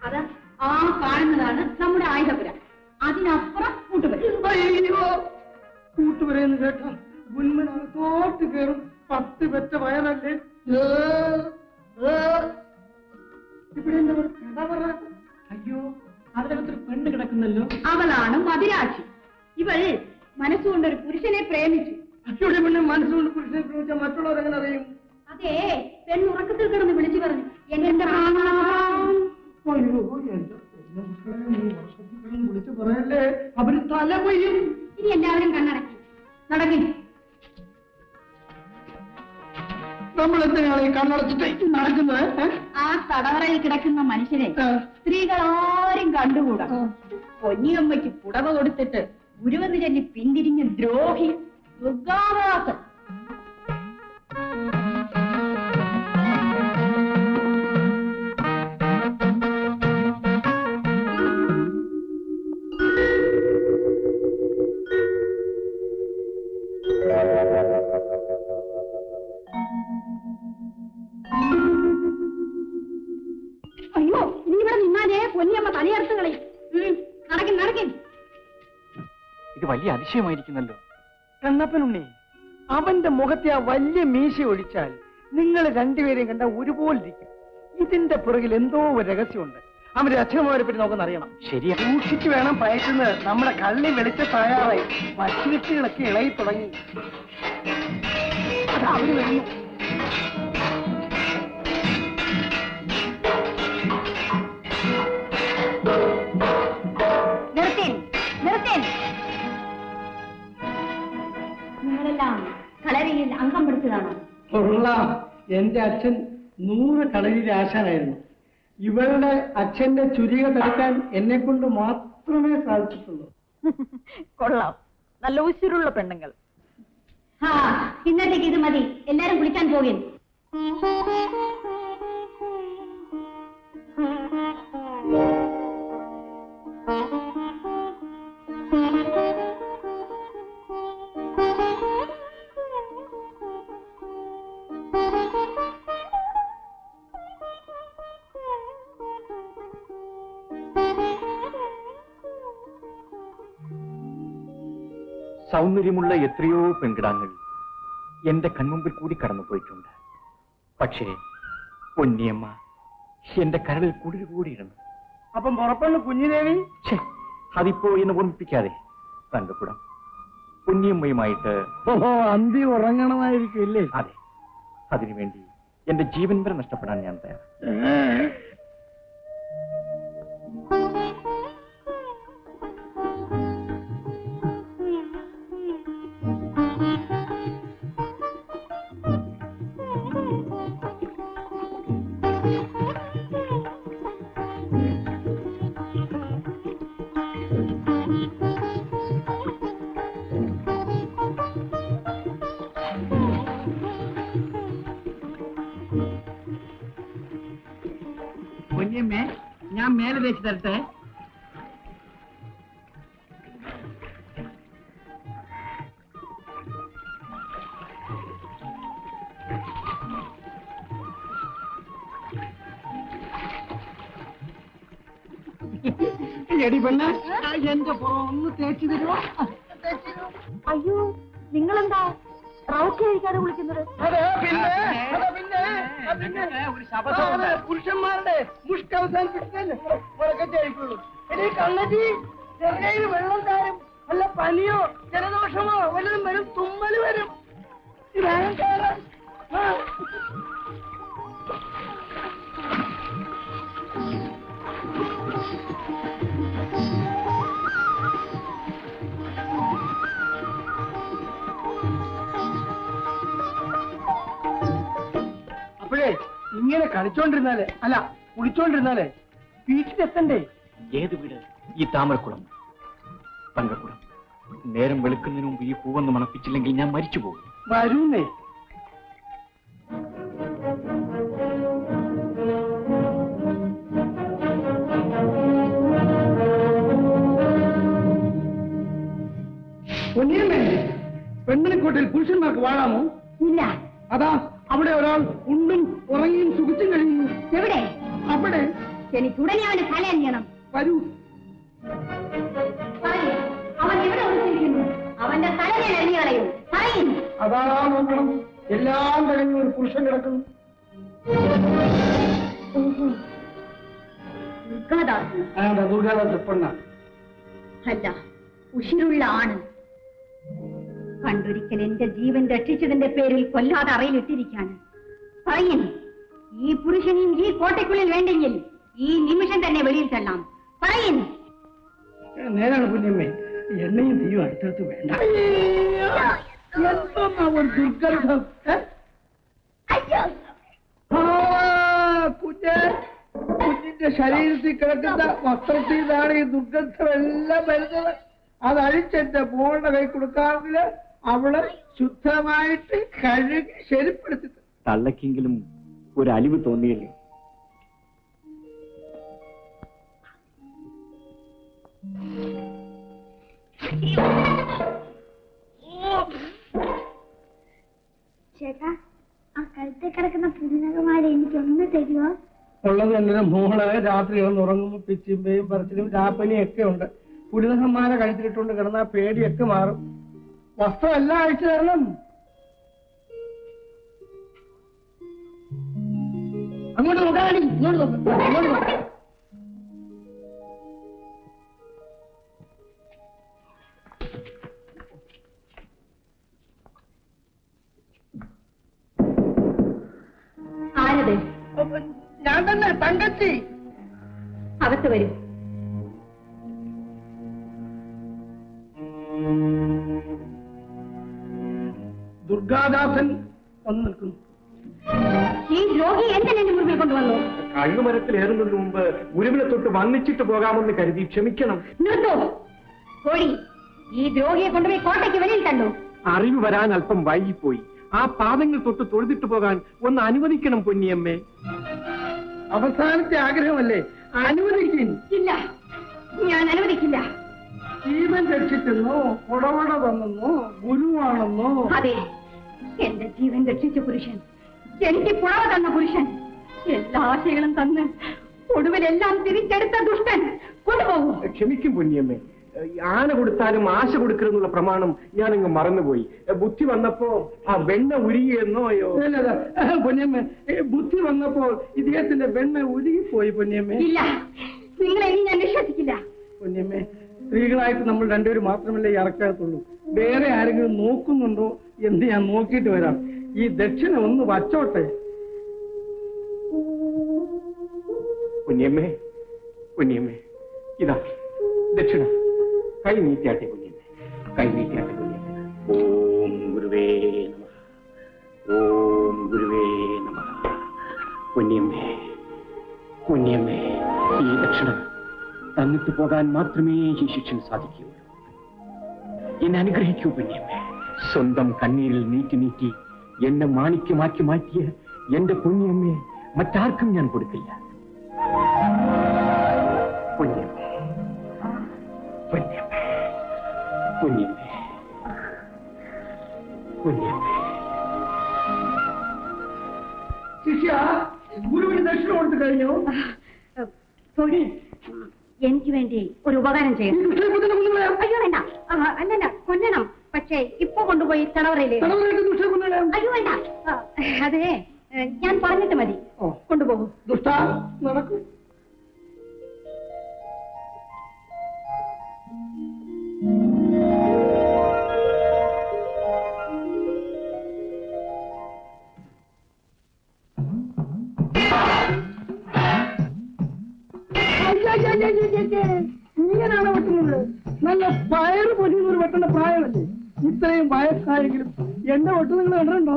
അത് ആ കാണുന്നതാണ് നമ്മുടെ ആയുധപുര. അതിനപ്പുറം കൂട്ടുപുര. അയ്യോ, കൂട്ടുപുരയെന്ന് കേട്ട മുൻമനകത്തോട്ട് കയറും. 10 പെറ്റ വയറല്ലേ. ഇവിടെ എന്താ കടവറ? അയ്യോ, അതിനകത്തൊരു പെണ്ണ് കിടക്കുന്നല്ലോ. അവളാണ് മദിരാക്ഷി. ഇവൾ മനസ്സുകൊണ്ടൊരു പുരുഷനെ പ്രേമിച്ചു. അയ്യോടെ പെണ്ണ് മനസ്സുകൊണ്ട് പുരുഷനെ പ്രേമിച്ചാൽ മറ്റുള്ളവരെങ്ങനെ അറിയും? അതെ, പെണ്ണുറക്കത്തിൽ കിടന്ന് വിളിച്ചു പറഞ്ഞു എന്റെ വിളിച്ചു പറയല്ലേ, അവര് തല കൊയ്യും. ഇനി എല്ലാവരും കണ്ണടക്കി നടക്കി. നമ്മൾ എന്തിനാണ് ഈ കണ്ണടച്ചിട്ട് നടക്കുന്നത്? ആ തടവറയിൽ കിടക്കുന്ന മനുഷ്യരെ സ്ത്രീകൾ ആരും കണ്ടുകൂടാ. പൊന്നിയമ്മയ്ക്ക് പുടവ കൊടുത്തിട്ട് ഗുരുവെന്ന് ചൊല്ലി പിന്തിരിഞ്ഞ ദ്രോഹി ദുർഗാവാസൻ. അയ്യോ, ഇനി ഇവിടെ നിന്നാലേ പൊന്നിയമ്മ തലയർത്ത് കളയും. നടക്കും നടക്കും. ഇത് വലിയ അതിശയമായിരിക്കുന്നല്ലോ. കണ്ണപ്പനുണ്ണി, അവന്റെ മുഖത്തെ ആ വലിയ മീശ ഒഴിച്ചാൽ നിങ്ങൾ രണ്ടുപേരെയും കണ്ട ഒരുപോലെ ഇരിക്കും. ഇതിന്റെ പുറകിൽ എന്തോ ഒരു രഹസ്യമുണ്ട്. അവന്റെ അച്ഛനമ്മമാരെ പറ്റി നമുക്കൊന്ന് അറിയണം. ശരിയാ, സൂക്ഷിച്ചു വേണം പയറ്റുന്നത്. നമ്മുടെ കള്ളി വെളിച്ച തയ്യാറായി. മറ്റുവിട്ടുകളൊക്കെ ഇളകി തുടങ്ങി. അത് അവര് വരുന്നു. നിങ്ങളെല്ലാം കളരിയിൽ അംഗം പിടിച്ചതാണോ? എന്റെ അച്ഛൻ 100 കളരിയിലെ ആശാനായിരുന്നു. ഇവളുടെ അച്ഛന്റെ ചുരിക തടുക്കാൻ എന്നെ കൊണ്ട് മാത്രമേ സാധിച്ചിട്ടുള്ളൂ. കൊള്ളാം, നല്ല ഉശിരുള്ള പെണ്ണുങ്ങൾ. ഇന്നത്തേക്ക് ഇത് മതി. എല്ലാരും കുളിക്കാൻ പോകും. സൗന്ദര്യമുള്ള എത്രയോ പെൺകിടാങ്ങൾ എന്റെ കൺമുമ്പിൽ കൂടി കടന്നുപോയിട്ടുണ്ട്. പക്ഷേ പൊന്നിയമ്മ എന്റെ കരളിൽ കുളിർ കൂടിയിരുന്നു. അപ്പം പുറപ്പെടുന്ന കുഞ്ഞിദേവി അതിപ്പോ എന്നെ ഓർമ്മിപ്പിക്കാതെ. തങ്കക്കുടം പൊന്നിയമ്മയുമായിട്ട് അന്തി ഉറങ്ങണമായിരിക്കും ഇല്ലേ? അതെ, അതിനുവേണ്ടി എന്റെ ജീവൻ വരെ നഷ്ടപ്പെടാൻ ഞാൻ തയ്യാറാണ്. പൊന്നിയമ്മേ, ഞാൻ മേലെ തേച്ച് തരട്ടെ? എടി പെണ്ണ, എന്റെ പുറം ഒന്ന് തേച്ച് തരുമോ? അയ്യോ, നിങ്ങളെന്താ റൗക്ക് കഴിക്കാതെ വിളിക്കുന്നത്? പുരുഷന്മാരുടെ മുഷ്ക അവസാനിപ്പിച്ചല്ലേ കഴിക്കുള്ളൂ. എടീ കണ്ണജി, ചെറിയ വെള്ളം താരം വല്ല പനിയോ ജലദോഷമോ വല്ലതും വരും, തുമ്മല് വരും. അപ്പോഴേ ഇങ്ങനെ കളിച്ചോണ്ടിരുന്നാലേ, അല്ല കുളിച്ചോണ്ടിരുന്നാലേ വീട്ടിലെത്തണ്ടേ? ഏത് വീട്? ഈ താമരക്കുളം, തങ്കക്കുളം. നേരം വെളുക്കുന്നതിന് മുമ്പ് ഈ പൂവൊന്ന് മണപ്പിച്ചില്ലെങ്കിൽ ഞാൻ മരിച്ചു പോകും. വരൂന്നേ. പൊന്നിയമ്മേ, പെണ്ണിനെക്കോട്ടിൽ പുരുഷന്മാർക്ക് വാഴാമോ? ഇല്ല. അതാ അവിടെ ഒരാൾ ഉണ്ടും ഉറങ്ങിയും സുഖിച്ചും കഴിഞ്ഞു. എവിടെ? അവിടെ എനിക്ക് ഉടനെ അവന്റെ തല അണിയണം. വരൂ. അവൻ എവിടെ ഒളിച്ചിരിക്കുന്നു? അവന്റെ തല ഞാൻ അണികളയും. പറയുന്നു. അതാ നോക്കണം, എല്ലാം കഴിഞ്ഞ ഒരു പുരുഷൻ കിടക്കുന്നു. ദുർഗാദാസ് പെണ്ണ അല്ല, ഉഷിരുള്ള ആണ്. പണ്ടൊരിക്കൽ എന്റെ ജീവൻ രക്ഷിച്ചതിന്റെ പേരിൽ കൊല്ലാതെ അറയിലിട്ടിരിക്കാണ്. പറയുന്നു, ഈ പുരുഷനെയും ഈ കോട്ടയ്ക്കുള്ളിൽ വേണ്ടെങ്കിൽ ഈ നിമിഷം തന്നെ വെളിയിൽ തള്ളാം. പറയുന്നു. നേരാണ് കുഞ്ഞമ്മേ, എന്നെയും തീയും അടുത്തടുത്ത് വേണ്ട. ദുർഗന്ധം. കുഞ്ഞിന്റെ ശരീരത്തിൽ കിടക്കുന്ന വസ്ത്രത്തിൽ നിന്നാണ് ഈ ദുർഗന്ധമെല്ലാം വരുന്നത്. അത് അഴിച്ചെന്റെ മോളുടെ കൈ കൊടുക്കാമെങ്കിൽ അവള് ശുദ്ധമായിട്ട് കഴുകി ശരിപ്പെടുത്തി. തള്ളക്കെങ്കിലും ഒരു അലിവ് തോന്നിയല്ലേ? ചേട്ടാ, ആ കഴുത്തിൽ കിടക്കുന്ന പുതിനകമാരെ എനിക്കൊന്ന് തരുമോ? ഉള്ളത് എന്റെ മോള് രാത്രി കിടന്ന് ഉറങ്ങുമ്പോ പിച്ചിമ്പയും പറച്ചിലും രാപ്പനിയും ഒക്കെ ഉണ്ട്. പുലിനഹന്മാരെ കഴിച്ചിട്ടുണ്ട് കിടന്ന പേടിയൊക്കെ മാറും. വസ്ത്രം എല്ലാം അഴിച്ചു തരണം. അങ്ങോട്ട് നോക്കാടി, ഇങ്ങോട്ട് നോക്കാം, ഇങ്ങോട്ട് നോക്കാം. ആരത്? ഞാൻ തന്നെ, തങ്കച്ചി. അകത്ത് വരും. ദുർഗാദാസൻ വന്നു നിൽക്കുന്നു. ഈ ദ്രോഹി എന്തിനെ മുമ്പിൽ കൊണ്ടുവന്നു? കഴുമരത്തിൽ ഏറുന്നതിന് മുമ്പ് ഗുരുവിനെ തൊട്ട് വന്നിച്ചിട്ട് പോകാമെന്ന് കരുതി ക്ഷമിക്കണം. നിർത്തൂ കോഴി, ഈ ദ്രോഹിയെ കൊണ്ടുപോയി കോട്ടയ്ക്ക് വെളിയിൽ തള്ളൂ. അറിവ് വരാൻ അല്പം വൈകിപ്പോയി. ആ പാദങ്ങൾ തൊട്ട് തൊഴുതിട്ട് പോകാൻ ഒന്ന് അനുവദിക്കണം പൊന്നിയമ്മേ. അവസാനത്തെ ആഗ്രഹമല്ലേ, അനുവദിക്കും. ഇല്ല, ഞാൻ അനുവദിക്കില്ല. ജീവൻ രക്ഷിച്ചെന്നോ പുടവട തന്നെന്നോ ഗുരുവാണെന്നോ? അതെ, എന്റെ ജീവൻ രക്ഷിച്ച പുരുഷൻ, എനിക്ക് പുടവ തന്ന പുരുഷൻ, എല്ലാ ആശയങ്ങളും തന്ന് ഒടുവിലെല്ലാം തിരിച്ചെടുത്ത ദുഷ്ടൻ കൊണ്ടുപോകും. ക്ഷമിക്കും പൊന്നിയമ്മേ, ആന കൊടുത്താലും ആശ കൊടുക്കരുന്നുള്ള പ്രമാണം ഞാനങ്ങ് മറന്നുപോയി. ബുദ്ധി വന്നപ്പോ ആ വെണ്ണ ഉരുകിയെന്നോയോ? പൊന്നിയമ്മ, ബുദ്ധി വന്നപ്പോൾ ഇദ്ദേഹത്തിന്റെ വെണ്ണ ഉരുകിപ്പോയി പൊന്നിയമ്മേ. ഇല്ല, നിങ്ങളെ ഇനി ഞാൻ വിശ്വസിക്കില്ല. പൊന്നിയമ്മേ, സ്ത്രീകളായിട്ട് നമ്മൾ രണ്ടുപേരും മാത്രമല്ലേ ഈ അറക്കകത്തുള്ളൂ. വേറെ ആരെങ്കിലും നോക്കുന്നുണ്ടോ എന്ന് ഞാൻ നോക്കിയിട്ട് വരാം. ഈ ദക്ഷിണ ഒന്ന് വച്ചോട്ടെ. പൊന്നിയമ്മേ, പൊന്നിയമ്മേ, ഇതാ ദക്ഷിണ. കൈ നീട്ടിയാട്ടെ കുഞ്ഞിനെ, കൈ നീട്ടിയാട്ടെ കുഞ്ഞിനെ. ഓം ഗുരുവേ നമഃ, ഓം ഗുരുവേ നമഃ. പൊന്നിയമ്മേ, പൊന്നിയമ്മേ, ഈ ദക്ഷിണ തന്നിട്ട് പോകാൻ മാത്രമേ ഈ ശിഷ്യന് സാധിക്കുകയുള്ളൂ. എന്നെ അനുഗ്രഹിക്കൂ പൊന്നിയമ്മേ. സ്വന്തം കണ്ണീരിൽ നീട്ടി നീട്ടി എന്നെ മാണിക്യമാക്കി മാറ്റിയ എന്റെ പൊന്നിയമ്മയെ മറ്റാർക്കും ഞാൻ കൊടുക്കില്ല. പൊന്നിയമ്മേ, പൊന്നിയമ്മേ, പൊന്നിയമ്മേ, പൊന്നിയമ്മേ. ശിഷ്യ, ഗുരുവിന് ദക്ഷിണ കൊടുത്തു കഴിഞ്ഞു. തൊഴി, എനിക്ക് വേണ്ടി ഒരു ഉപകാരം ചെയ്യണം. അയ്യോ വേണ്ട, അല്ലല്ല, കൊല്ലണം. പക്ഷേ ഇപ്പൊ കൊണ്ടുപോയി തടവറയിലേ. അയ്യോ വേണ്ട, അതെ ഞാൻ പറഞ്ഞിട്ട് മതി. കൊണ്ടുപോകും. ദുഷ്ട, നടക്കും. ഇങ്ങനെയാണ് വെട്ടുന്നത്. നല്ല പയറ് പൊരിയുന്നൊരു വെട്ടേണ്ട പ്രായമല്ലേ. ഇത്രയും വയസ്സായെങ്കിലും എന്നെ വെട്ട് നിങ്ങൾ കണ്ടിട്ടുണ്ടോ?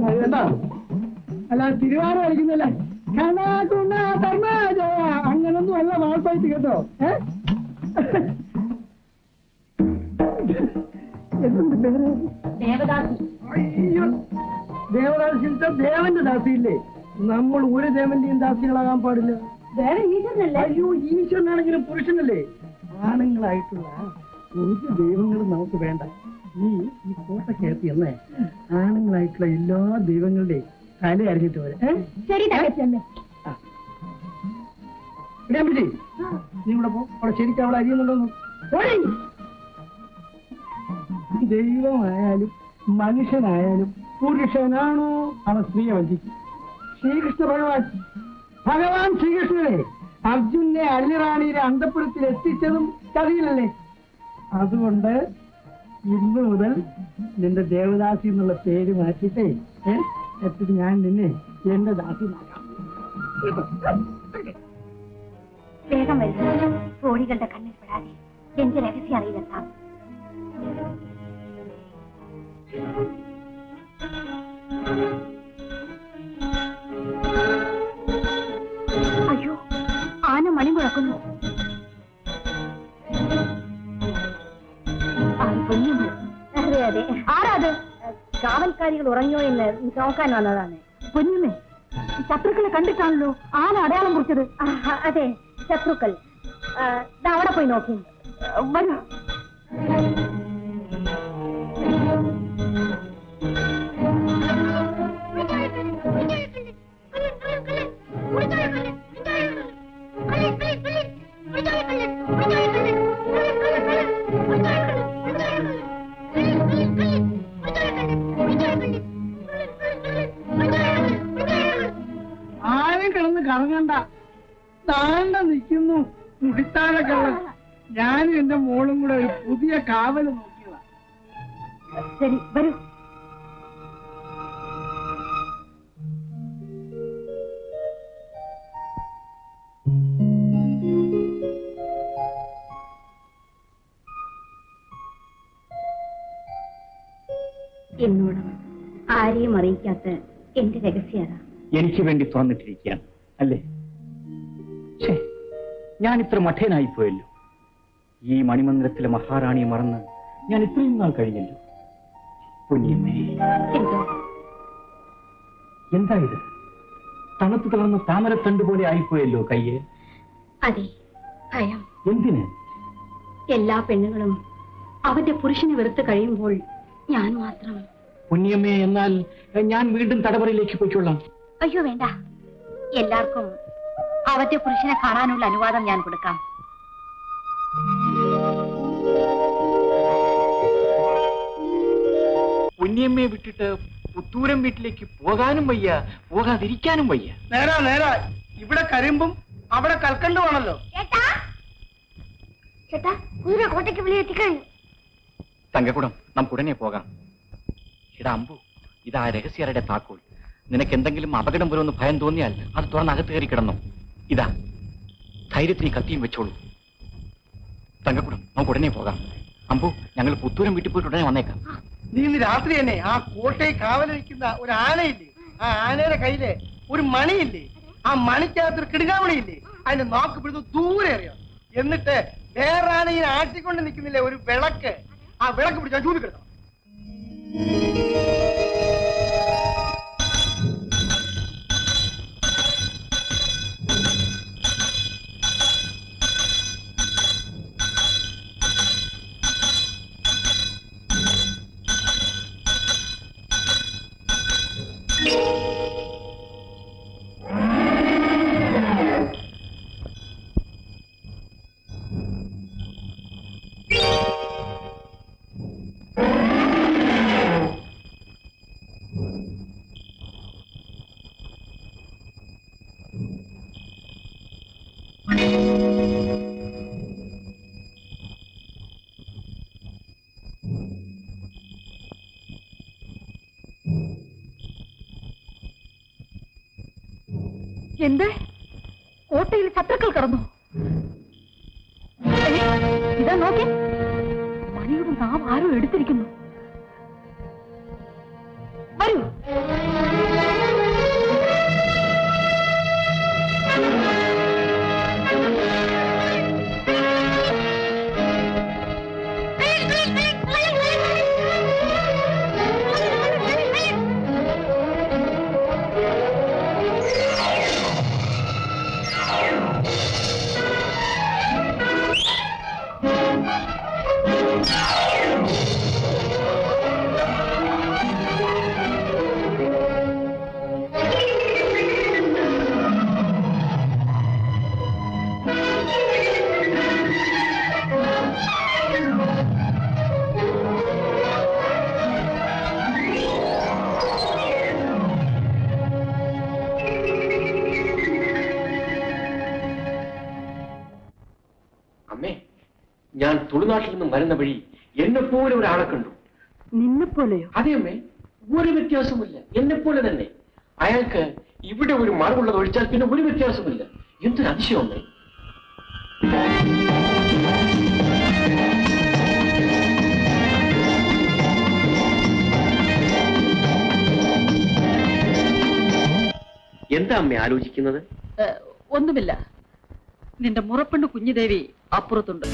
വേണ്ട, അല്ല തിരുവാറ കളിക്കുന്നില്ലേ? അങ്ങനൊന്നും അല്ല വാൾപ്പായിട്ട് കേട്ടോ. എന്തുണ്ട് പേര്? ദേവദാസി. അയ്യോ, ദേവദാസി ദേവന്റെ ദാസിയില്ലേ? നമ്മൾ ഒരു ദേവന്റെയും ദാസികളാകാൻ പാടില്ല. അയ്യോ, ഈശ്വരനാണെങ്കിലും പുരുഷനല്ലേ? ആണുങ്ങളായിട്ടുള്ള ഒരു ദൈവങ്ങളും നമുക്ക് വേണ്ട. നീ ഈ കോട്ടക്കകത്ത് എന്ന് ആണുങ്ങളായിട്ടുള്ള എല്ലാ ദൈവങ്ങളുടെയും തല അരിഞ്ഞിട്ട് വരെ. ശരി തകച്ചല്ലേ. നീ ഇവിടെ പോ. അവിടെ ശരിക്കും അവളെ അരിയുന്നുണ്ടോന്നു. ദൈവമായാലും മനുഷ്യനായാലും പുരുഷനാണോ അവൻ സ്ത്രീയെ വഞ്ചിക്കും. ശ്രീകൃഷ്ണ ഭഗവാൻ ശ്രീകൃഷ്ണനെ അർജുനെ അല്ലിറാണിയുടെ അന്തപുരത്തിൽ എത്തിച്ചതും കഥയിലല്ലേ? അതുകൊണ്ട് ഇന്ന് മുതൽ നിന്റെ ദേവദാസി എന്നുള്ള പേര് മാറ്റിട്ടേ എത്തിട്ട് ഞാൻ നിന്നെ എന്റെ ദാസി മാറ്റാം. വേഗം വരുന്നു. തോഴികളുടെ കണ്ണിൽ പെടാതെ എന്റെ രഹസ്യം അറിയില്ല. അയ്യോ, ആന മണി മുഴക്കുന്നു. അതെ അതെ, ആരാത്? കാവൽക്കാരികൾ ഉറങ്ങിയോ എന്ന് നോക്കാൻ വന്നതാണ്. പൊന്നുമേ, ശത്രുക്കളെ കണ്ടിട്ടാണല്ലോ ആന അടയാളം കുറിച്ചത്. അതെ, ശത്രുക്കൾ. അവിടെ പോയി നോക്കി വരൂ. ആരും കിടന്ന് കറങ്ങണ്ട, താണ്ട നിൽക്കുന്നു മുടിത്താഴ കള്ളൻ. ഞാനും എന്റെ മോളും കൂടെ ഒരു പുതിയ കാവല് നോക്കിയതാ. ശരി, വരൂ. എന്നോട് ആരെയും അറിയിക്കാത്ത എന്റെ രഹസ്യത എനിക്ക് വേണ്ടി തുറന്നിട്ടിരിക്കുകയാണ് അല്ലേ? ഞാൻ ഇത്ര മഠേനായി പോയല്ലോ. ഈ മണിമന്ദിരത്തിലെ മഹാറാണിയെ മറന്ന് ഞാൻ ഇത്രയും നാൾ കഴിഞ്ഞല്ലോ. പൊന്നിയമ്മേ, എന്താ ഇത്? തണുത്തു തളർന്ന താമരത്തണ്ട് പോലെ ആയിപ്പോയല്ലോ കയ്യെ. അതെ, ഭയം. എന്തിന്? എല്ലാ പെണ്ണുങ്ങളും അവന്റെ പുരുഷനെ വെറുത്ത് കഴിയുമ്പോൾ ഞാൻ മാത്രം. പൊന്നിയമ്മേ, എന്നാൽ ഞാൻ വീണ്ടും തടവറയിലേക്ക് പോയിക്കൊള്ളാം. അയ്യോ വേണ്ട, എല്ലാവർക്കും അവന്റെ പുരുഷനെ കാണാനുള്ള അനുവാദം ഞാൻ കൊടുക്കാം. പൊന്നിയമ്മയെ വിട്ടിട്ട് പുത്തൂരം വീട്ടിലേക്ക് പോകാനും വയ്യ, പോകാതിരിക്കാനും വയ്യ. നേരാ, ഇവിടെ കരിമ്പും അവിടെ കൽക്കണ്ടുമാണല്ലോ. ചേട്ടാ, കുതിര കോട്ടയ്ക്ക് വെളിയെത്തിക്കഴിഞ്ഞു. തങ്കക്കുടം, നമുക്ക് ഉടനെ പോകാം. ഇടാ അമ്പു, ഇതാ രഹസ്യരുടെ താക്കോൽ. നിനക്ക് എന്തെങ്കിലും അപകടം വരുമെന്ന് ഭയം തോന്നിയാൽ അത് തുറന്ന് അകത്ത് കയറി കിടന്നു. ഇതാ, ധൈര്യത്തിന് കത്തിയും വെച്ചോളൂ. തങ്കക്കുടം, നമുക്ക് ഉടനെ പോകാം. അമ്പു, ഞങ്ങൾ പുത്തൂരം വീട്ടിൽ പോയിട്ട് ഉടനെ വന്നേക്കാം. നീ ഇന്ന് രാത്രി തന്നെ ആ കോട്ടയെ കാവലിരിക്കുന്ന ഒരു ആനയില്ലേ, ആ ആനയുടെ കയ്യില് ഒരു മണിയില്ലേ, ആ മണിക്കകത്തൊരു കിടുകാമണിയില്ലേ, അതിന്റെ നാക്ക് പിടിച്ച് ദൂരെ അറിയാം. എന്നിട്ട് വേറെ ആനയെ ആട്ടിക്കൊണ്ട് നിൽക്കുന്നില്ലേ ഒരു വിളക്ക്, ആ വിളക്ക് പിടിച്ചാൽ ചൂതി കിടക്കണം. എന്ത്? കോട്ടയിൽ ശത്രുക്കൾ കടന്നു. ഇതാ നോക്കി, മണിയുടെ നാം ആരോ എടുത്തിരിക്കുന്നു. വരൂ. തുളുനാട്ടിൽ നിന്നും വരുന്ന വഴി എന്നെപ്പോലെ ഒരാളെ കണ്ടു. നിന്നെപ്പോലെയോ? അതെ അമ്മേ, ഒരു വ്യത്യാസമില്ല, എന്നെപ്പോലെ തന്നെ. അയാൾക്ക് ഇവിടെ ഒരു മറവുള്ളത് ഒഴിച്ചാൽ പിന്നെ ഒരു വ്യത്യാസമില്ല. എന്തൊരു അതിശയമേ. എന്താ അമ്മ ആലോചിക്കുന്നത്? ഒന്നുമില്ല. നിന്റെ മുറപ്പെണ്ണ് കുഞ്ഞുദേവി അപ്പുറത്തുണ്ട്.